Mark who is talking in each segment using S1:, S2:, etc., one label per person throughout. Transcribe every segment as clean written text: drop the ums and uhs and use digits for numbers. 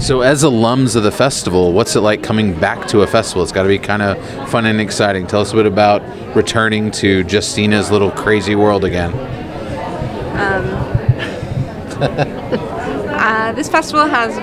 S1: So as alums of the festival, what's it like coming back to a festival? It's got to be kind of fun and exciting. Tell us a bit about returning to Justina's little crazy world again.
S2: This festival has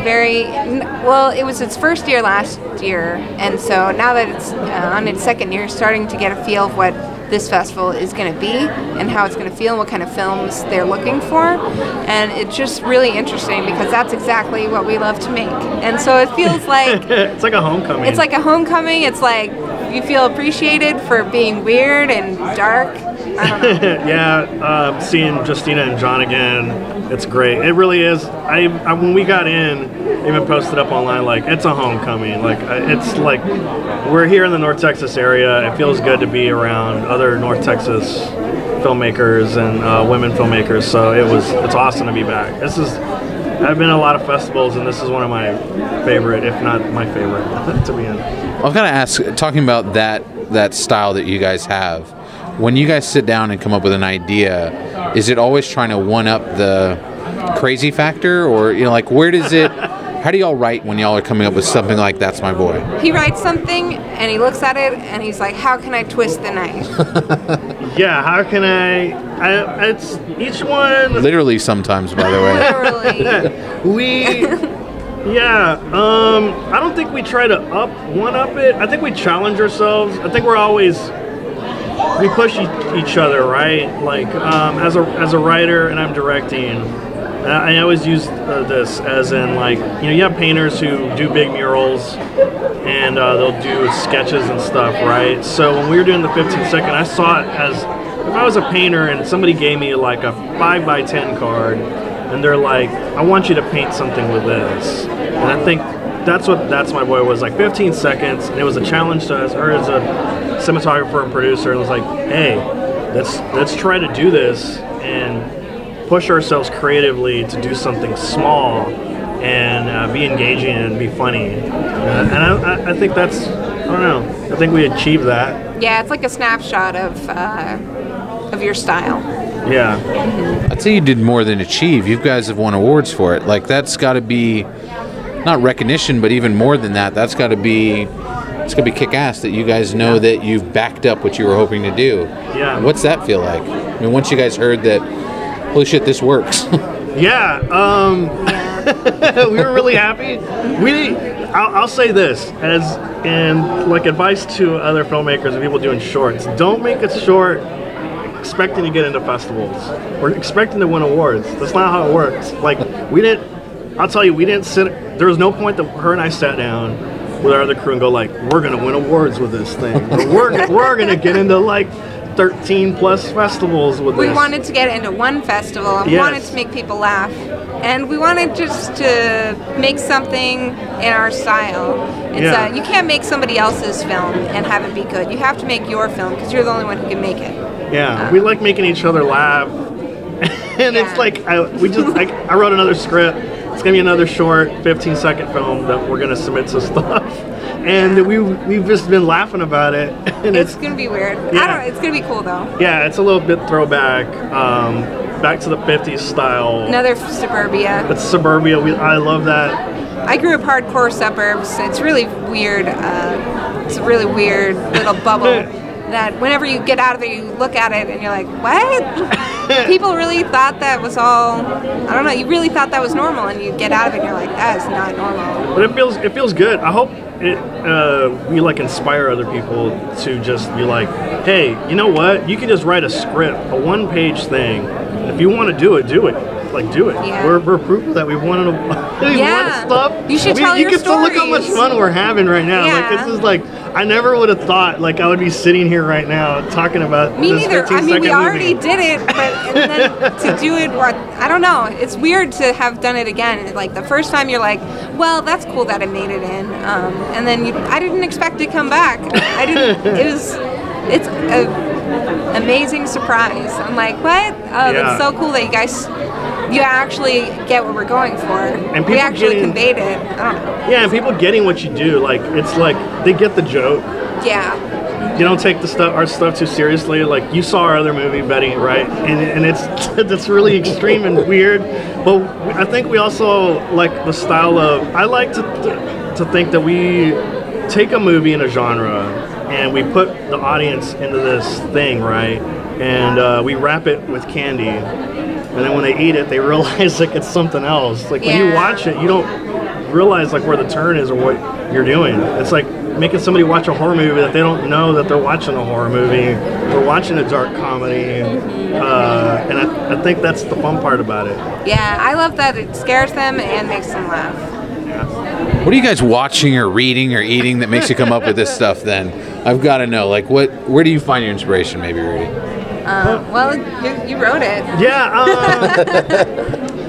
S2: well, it was its first year last year, and so now that it's on its second year, starting to get a feel of what this festival is going to be and how it's going to feel and what kind of films they're looking for. And it's just really interesting because that's exactly what we love to make. And so it feels like
S3: it's like a homecoming.
S2: It's like a homecoming. It's like you feel appreciated for being weird and dark. I don't know.
S3: Yeah, seeing Justina and John again, it's great. It really is. I when we got in, even posted up online, like, it's a homecoming. Like, it's like we're here in the North Texas area. It feels good to be around other North Texas filmmakers and women filmmakers. So it's awesome to be back. I've been to a lot of festivals, and this is one of my favorite, if not my favorite, to be in.
S1: I've got to ask, talking about that style that you guys have, when you guys sit down and come up with an idea, is it always trying to one-up the crazy factor, or like where does it? How do y'all write when y'all are coming up with something like That's My Boy?
S2: He writes something and he looks at it and he's like, how can I twist the knife?
S3: Yeah, how can it's each one.
S1: Literally sometimes, by the
S2: way.
S3: I don't think we try to one-up it. I think we challenge ourselves. I think we push each other, right? Like, as a writer, and I'm directing, I always use this as in, like, you have painters who do big murals and they'll do sketches and stuff, right? So when we were doing the 15-second, I saw it as if I was a painter and somebody gave me like a 5x10 card and they're like, I want you to paint something with this. And I think that's what That's My Boy was, like 15 seconds, and it was a challenge to us, or as a cinematographer and producer, and it was like, hey, let's try to do this and push ourselves creatively to do something small and be engaging and be funny. And I think I don't know, I think we achieved that.
S2: Yeah, it's like a snapshot of your style.
S3: Yeah.
S2: Mm-hmm.
S1: I'd say you did more than achieve. You guys have won awards for it. Like, that's got to be not recognition, but even more than that, it's got to be kick-ass that you guys know that you've backed up what you were hoping to do.
S3: Yeah.
S1: What's that feel like? I mean, once you guys heard that, holy shit, this works.
S3: Yeah. We were really happy. I'll say this and like advice to other filmmakers and people doing shorts: don't make a short expecting to get into festivals or expecting to win awards. That's not how it works. Like, I'll tell you, we didn't sit. There was no point that her and I sat down with our other crew and go like, we're gonna win awards with this thing. Or we're gonna get into like 13 plus festivals with this.
S2: We wanted to get into one festival and wanted to make people laugh. And we wanted just to make something in our style. You can't make somebody else's film and have it be good. You have to make your film because you're the only one who can make it.
S3: Yeah, we like making each other laugh. And it's like, I wrote another script. It's going to be another short 15-second film that we're going to submit to stuff. And we've just been laughing about it. And
S2: it's going to be weird.
S3: Yeah.
S2: I don't know. It's going to be cool, though.
S3: Yeah, it's a little bit throwback, back to the 50s style.
S2: Another suburbia.
S3: It's suburbia. I love that.
S2: I grew up hardcore suburbs. It's really weird. It's a really weird little bubble that whenever you get out of there, you look at it and you're like, what? People really thought that was all, I don't know, you really thought that was normal, and you get out of it and you're like, that is not normal.
S3: But it feels good. I hope we like inspire other people to just be like, hey, you know what? You can just write a script, a one-page thing. If you want to do it, do it. Like, do it.
S2: Yeah.
S3: We're proof that we've won stuff.
S2: You should tell your
S3: You can still look
S2: stories.
S3: how much fun we're having right now.
S2: Yeah.
S3: Like, this is like, I never would have thought like I would be sitting here right now talking about
S2: Me
S3: this
S2: neither.
S3: 15-second
S2: We already
S3: movie.
S2: did it, but and then to do it, I don't know. It's weird to have done it again. Like, the first time you're like, well, that's cool that it made it in, and then I didn't expect to come back. It's an amazing surprise. I'm like, what? Oh, that's so cool that you actually get what we're going for. And we actually conveyed it. I don't know.
S3: Yeah, and people getting what you do, like, it's like they get the joke.
S2: Yeah.
S3: You don't take our stuff too seriously. Like, you saw our other movie, Betty, right? And it's really extreme and weird. But I think we also like the style of. I like to think that we take a movie in a genre and we put the audience into this thing, right? And we wrap it with candy. And then when they eat it, they realize like it's something else. Like when you watch it, you don't realize like where the turn is or what you're doing. It's like making somebody watch a horror movie that they don't know that they're watching a horror movie. They're watching a dark comedy. And I think that's the fun part about it.
S2: Yeah, I love that it scares them and makes them laugh.
S1: What are you guys watching or reading or eating that makes you come up with this stuff then? I've got to know, like, where do you find your inspiration, maybe, Rudy?
S2: Well, you wrote it.
S3: Yeah,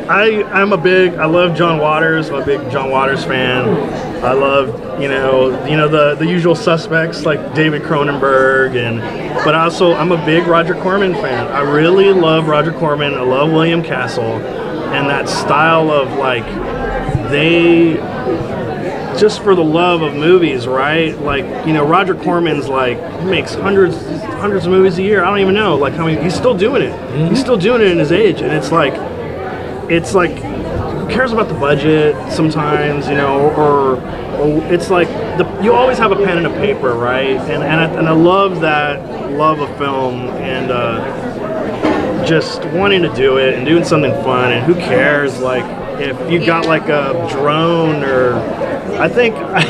S3: I love John Waters. I'm a big John Waters fan. I love, you know the usual suspects like David Cronenberg, but also I'm a big Roger Corman fan. I really love Roger Corman. I love William Castle, and that style of like they just for the love of movies, right? Like, Roger Corman's like makes hundreds of movies a year. I don't even know like how many. He's still doing it. Mm-hmm. He's still doing it in his age, and it's like who cares about the budget sometimes, or it's like you always have a pen and a paper, right? And I love that love of film and just wanting to do it and doing something fun. And who cares like if you got like a drone or I think I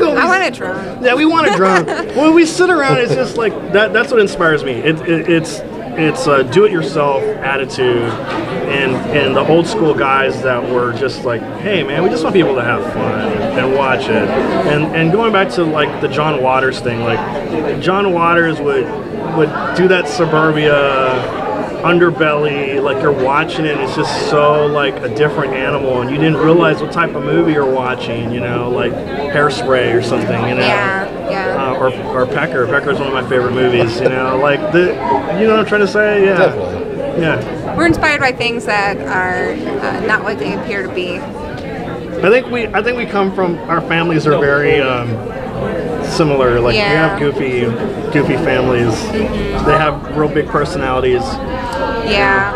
S2: want a drone.
S3: Yeah, we want a drone. When we sit around, it's just like that's what inspires me. It's a do-it-yourself attitude, and the old school guys that were just like, hey man, we just want people to have fun and watch it. And going back to like the John Waters thing, like John Waters would do that suburbia underbelly, like you're watching it, it's just so like a different animal, and you didn't realize what type of movie you're watching, like Hairspray or something, or Pecker. Pecker's one of my favorite movies, like what I'm trying to say? Yeah.
S1: Definitely.
S3: Yeah.
S2: We're inspired by things that are not what they appear to be.
S3: I think we come from, our families are very similar. Like we have goofy families. Mm-hmm. They have real big personalities.
S2: Yeah.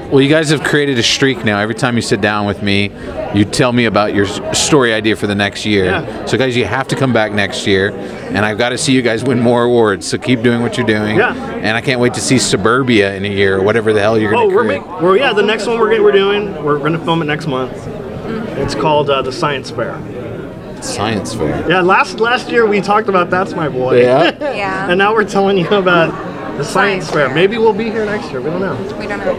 S1: Well, you guys have created a streak now. Every time you sit down with me, you tell me about your story idea for the next year.
S3: Yeah.
S1: So guys, you have to come back next year, and I've got to see you guys win more awards. So keep doing what you're doing.
S3: Yeah.
S1: And I can't wait to see Suburbia in a year or whatever the hell you're going to create.
S3: The next one we're going to film it next month. Mm-hmm. It's called The Science Fair.
S1: Science Fair.
S3: Yeah, last year we talked about That's My Boy.
S1: Yeah.
S2: Yeah.
S3: And now we're telling you about the Science Fair. Maybe we'll be here next year. We don't know.
S2: We don't know.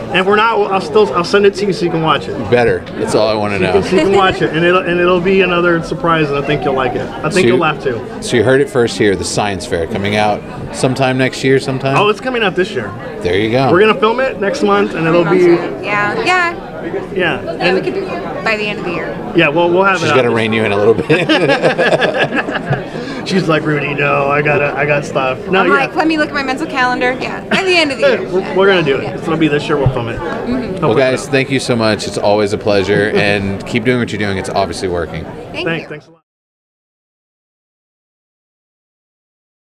S3: And if we're not, I'll send it to you so you can watch it.
S1: Better. That's all I want to know.
S3: So you can watch it, and it'll be another surprise, and I think you'll like it. I think you'll laugh too.
S1: So you heard it first here. The Science Fair coming out sometime next year. Sometime.
S3: Oh, it's coming out this year.
S1: There you go.
S3: We're gonna film it next month, and it'll be.
S2: Yeah.
S3: Yeah,
S2: we could do it by the end of the year.
S3: Yeah, well, we'll have it.
S1: She's got to rein you in a little bit.
S3: She's like, Rudy, no, I got stuff. No,
S2: I'm like, let me look at my mental calendar. Yeah, by the end of the year.
S3: We're gonna do it. It'll be this year. We'll film it.
S2: Mm-hmm.
S1: Well, guys, thank you so much. It's always a pleasure, and keep doing what you're doing. It's obviously working.
S2: Thank you.
S3: Thanks a lot.